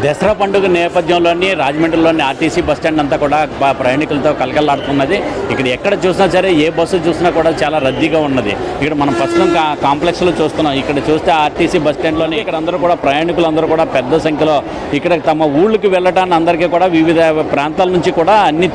దసరా పండుగ నేపథ్యంలోని రాజమండ్రిలోని RTC bus stand అంతా కూడా ప్రయాణికులతో కలకలాడుతున్నది. ఇక్కడ ఎక్కడ చూసినా సరే ఏ బస్సు చూసినా కూడా చాలా రద్దీగా ఉన్నది. ఇక్కడ మనం ప్రస్తుతం కాంప్లెక్స్లో చూస్తున్నాం. ఇక్కడ చూస్తే ఆర్టీసీ బస్టాండ్లోని ఇక్కడ అందరూ కూడా ప్రయాణికులందరూ కూడా పెద్ద సంఖ్యలో ఇక్కడ తమ ఊళ్ళకి వెళ్ళటాన్ని అందరికీ కూడా వివిధ ప్రాంతాల నుంచి కూడా అన్ని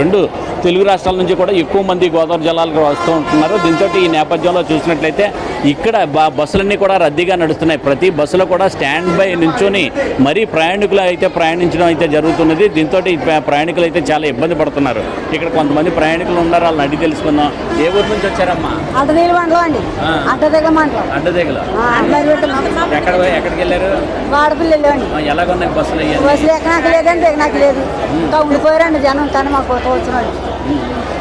రెండు తెలుగు రాష్ట్రాల నుంచి కూడా ఎక్కువ మంది గోదావరి జిల్లాలకు వస్తూ ఉంటున్నారు. దీంతో ఈ నేపథ్యంలో చూసినట్లయితే ఇక్కడ బస్సులన్నీ కూడా రద్దీగా నడుస్తున్నాయి. ప్రతి బస్సులో కూడా స్టాండ్ బై నుంచొని మరీ ప్రయాణికులు అయితే ప్రయాణించడం అయితే జరుగుతున్నది. దీంతో ప్రయాణికులు అయితే చాలా ఇబ్బంది పడుతున్నారు. ఇక్కడ కొంతమంది ప్రయాణికులు ఉన్నారు, వాళ్ళని అడిగి తెలుసుకుందాం. ఏ ఊరు నుంచి వచ్చారమ్మా? అడ్డదేగల ఎక్కడికి వెళ్ళారు? ఎలాగొన్నాయి బస్సులు? నాకు లేదండి, నాకు లేదు. ఇంకా ఉండిపోయారండి జనం. కానీ మాకు వచ్చిన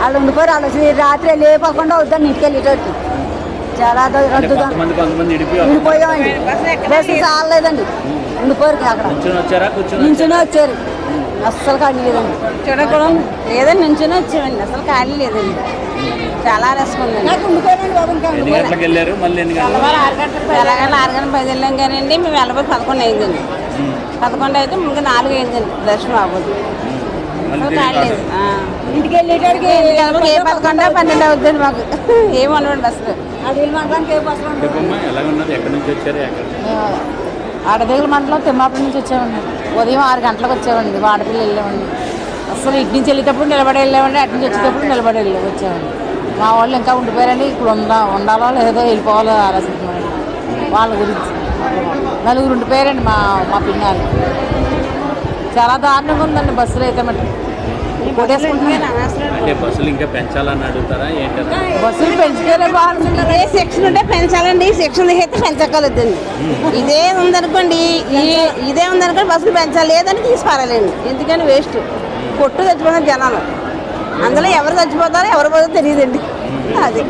వాళ్ళు ఉండిపోయారు. వాళ్ళు రాత్రి లేపకుండా వద్దని ఇంటికి వెళ్ళేటట్టు చాలా రద్దుగా ఉండిపోయామండి. బస్సు చాలలేదండి, ఉండిపోయారు. అక్కడ నుంచునే వచ్చారు. అస్సలు ఖాళీ లేదండి. చూడకూడదు లేదండి, నుంచునే వచ్చామండి. అసలు ఖాళీ లేదండి. చాలా రెస్ట్ ఉందండి. వెళ్ళారు మళ్ళీ 6:10 వెళ్ళాం కానండి. మేము వెళ్ళబోయి 11 అయిందండి. 11 అయితే ముందు 4 అయిందండి దర్శనం అవ్వదు. ఖాళీ లేదు. ఇంటికి వెళ్ళేటడికి 11, 12 అవుద్దండి మాకు. ఏమన్నాడు బస్సు ఆడదేగుల మండలం తిమ్మాపురం నుంచి వచ్చామండి. ఉదయం 6 గంటలకు వచ్చామండి. వాడపిల్లి వెళ్ళామండి. అసలు ఇటు నుంచి వెళ్ళేటప్పుడు నిలబడి వెళ్ళామండి, అటు నుంచి వచ్చేటప్పుడు నిలబడి వచ్చామండి. మా వాళ్ళు ఇంకా ఉండిపోయారండి. ఇప్పుడు ఉండాలో లేదో వెళ్ళిపోవాలో ఆలోచిస్తున్నామండి. వాళ్ళ గురించి 4 ఉండిపోయారండి. మా పిన్నాలు చాలా దారుణంగా ఉందండి. బస్సులు అయితే మట్టి బస్సులు ఇంకా పెంచాలని అడుగుతారా? ఏంటంటే బస్సులు పెంచుకోలే బాగుంటుంది. ఏ సెక్షన్ ఉంటే పెంచాలండి. ఈ సెక్షన్ అయితే పెంచగలదండి. ఇదే ఉందనుకోండి, బస్సులు పెంచాలి. లేదని తీసుకురాలండి. ఎందుకని వేస్ట్ కొట్టు చచ్చిపోతారు జనాలు. అందులో ఎవరు చచ్చిపోతారో ఎవరు పోతారో తెలియదండి. అది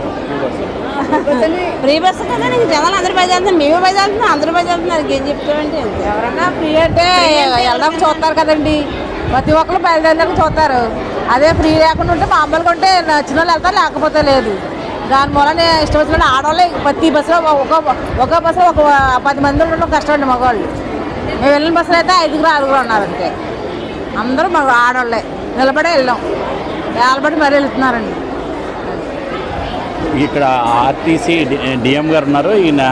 ఫ్రీ బస్సు కదా, నీకు జనాలు అందరూ పై చేస్తున్నారు. మేమే పై చేస్తున్నాం, అందరూ పై చేస్తున్నారు. ఏం చెప్తామంటే ఎవరన్నా ఫ్రీ అంటే వెళ్ళడం చూస్తారు కదండి. ప్రతి ఒక్కరు బయలుదేరడానికి చూస్తారు. అదే ఫ్రీ లేకుండా ఉంటే మామూలుగా ఉంటే నచ్చిన వాళ్ళు వెళ్తారు, లేకపోతే లేదు. దాని మూలన ఇష్టం వచ్చిన ఆడవాళ్ళు ప్రతి బస్సులో ఒక బస్సులో ఒక 10 మంది ఉండడం కష్టం అండి. మగవాళ్ళు మేము వెళ్ళిన బస్సులో అయితే 5 ఉన్నారు అంతే. అందరూ మగ ఆడవాళ్ళే నిలబడే వెళ్ళాం. నిలబడి మరీ వెళ్తున్నారండి. ఇక్కడ ఆర్టీసీ డిఎం గారు ఉన్నారు. ఈయన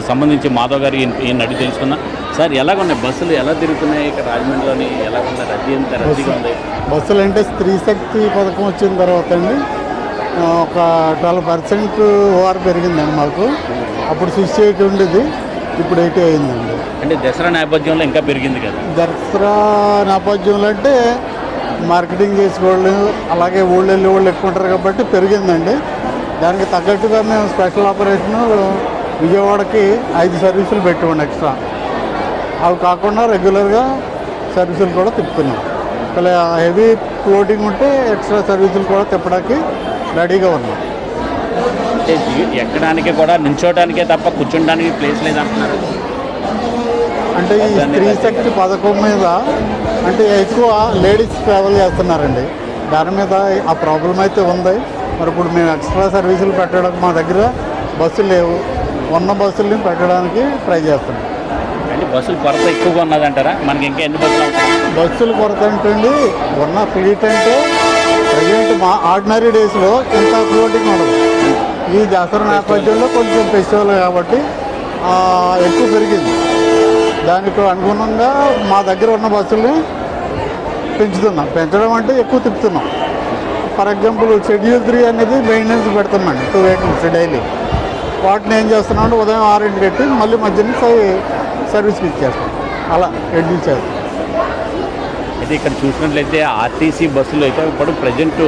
సంబంధించి మాధవ్ గారు ఈయన అడిగి తెలుసుకున్నాం. సార్ ఎలాగున్నాయి బస్సులు, ఎలా తిరుగుతున్నాయి ఇక్కడ రాజమండ్రిలోని? ఎలాగున్నాయి రద్దీ? ఎంత రద్దీగా ఉంది? బస్సులు అంటే స్త్రీ శక్తి పథకం వచ్చిన తర్వాత అండి ఒక 12% ఓఆర్ పెరిగిందండి మాకు. అప్పుడు 68 ఉండేది, ఇప్పుడు 80 అయిందండి. అంటే దసరా నేపథ్యంలో ఇంకా పెరిగింది కదా? దసరా నేపథ్యంలో అంటే మార్కెటింగ్ చేసుకోవాలి, అలాగే ఊళ్ళో వెళ్ళే వాళ్ళు ఎక్కువ ఉంటారు కాబట్టి పెరిగిందండి. దానికి తగ్గట్టుగా మేము స్పెషల్ ఆపరేషన్ విజయవాడకి 5 సర్వీసులు పెట్టామండి ఎక్స్ట్రా. అవి కాకుండా రెగ్యులర్గా సర్వీసులు కూడా తిప్పుతున్నాం. ఇలా హెవీ ఫ్లోటింగ్ ఉంటే ఎక్స్ట్రా సర్వీసులు కూడా తిప్పడానికి రెడీగా ఉన్నాం. అంటే ఎక్కడానికి కూడా నించోటానికే తప్ప కూర్చోడానికి ప్లేస్ లేదంటున్నారు. అంటే ఈ స్త్రీ శక్తి పథకం మీద అంటే ఎక్కువ లేడీస్ ట్రావెల్ చేస్తున్నారండి. దాని మీద ఆ ప్రాబ్లం అయితే ఉంది. మరి ఇప్పుడు మేము ఎక్స్ట్రా సర్వీసులు పెట్టడానికి మా దగ్గర బస్సులు లేవు. ఉన్న బస్సుల్ని పెట్టడానికి ట్రై చేస్తున్నాం. అంటే బస్సులు కొరత ఎక్కువగా ఉన్నదంటారా? మనకి ఇంకా ఎన్ని బస్సులు కొరత అంటే ఉన్న ఫ్లీట్ అంటే ప్రజెంట్ మా ఆర్డినరీ డేస్లో ఇంత ఫ్లోటింగ్ ఉండదు. ఈ దసరా నేపథ్యంలో కొంచెం ఫెస్టివల్ కాబట్టి ఎక్కువ పెరిగింది. దానికి అనుగుణంగా మా దగ్గర ఉన్న బస్సుల్ని పెంచడం అంటే ఎక్కువ తిప్పుతున్నాం. ఫర్ ఎగ్జాంపుల్ షెడ్యూల్ 3 అనేది మెయింటెనెన్స్ పెడుతున్నామండి, 2 వెహికల్స్ డైలీ. వాటిని ఏం చేస్తున్నాం అంటే ఉదయం 6 పెట్టి మళ్ళీ మధ్యాహ్నం సర్వీస్కి ఇచ్చేస్తాం. అలా రెడ్యూస్ చేస్తాం. అయితే ఇక్కడ చూసినట్లయితే ఆర్టీసీ బస్సులు అయితే ఇప్పుడు ప్రజెంట్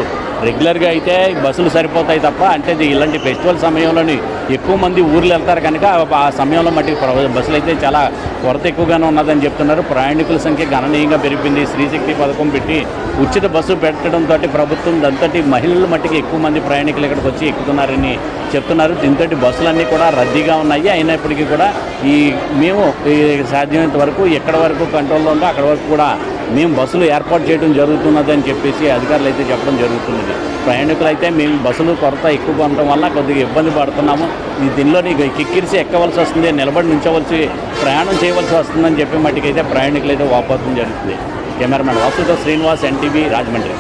రెగ్యులర్గా అయితే బస్సులు సరిపోతాయి తప్ప, అంటే ఇలాంటి ఫెస్టివల్ సమయంలోని ఎక్కువ మంది ఊర్లు వెళ్తారు కనుక ఆ సమయంలో మట్టి బస్సులు అయితే చాలా కొరత ఎక్కువగానే ఉన్నదని చెప్తున్నారు. ప్రయాణికుల సంఖ్య గణనీయంగా పెరిగింది. స్త్రీశక్తి పథకం పెట్టి ఉచిత బస్సు పెట్టడంతో ప్రభుత్వం దాంతో మహిళల మట్టికి ఎక్కువ మంది ప్రయాణికులు ఇక్కడికి వచ్చి ఎక్కుతున్నారని చెప్తున్నారు. దీంతో బస్సులన్నీ కూడా రద్దీగా ఉన్నాయి. అయినప్పటికీ కూడా మేము సాధ్యమైనంత వరకు ఎక్కడ వరకు కంట్రోల్లో ఉందో అక్కడ వరకు కూడా మేము బస్సులు ఏర్పాటు చేయడం జరుగుతున్నది అని చెప్పేసి అధికారులు అయితే చెప్పడం జరుగుతున్నది. ప్రయాణికులు అయితే మేము బస్సులు కొరత ఎక్కువగా ఉండటం వల్ల కొద్దిగా ఇబ్బంది పడుతున్నాము, దీనిలోని కిక్కిరిసి ఎక్కవలసి వస్తుంది, నిలబడి నుంచవలసి ప్రయాణం చేయవలసి వస్తుందని చెప్పి మట్టుకైతే ప్రయాణికులు అయితే వాపోవడం జరుగుతుంది. కెమెరామెన్ వాసుతో శ్రీనివాస్, ఎన్టీవీ, రాజమండ్రి.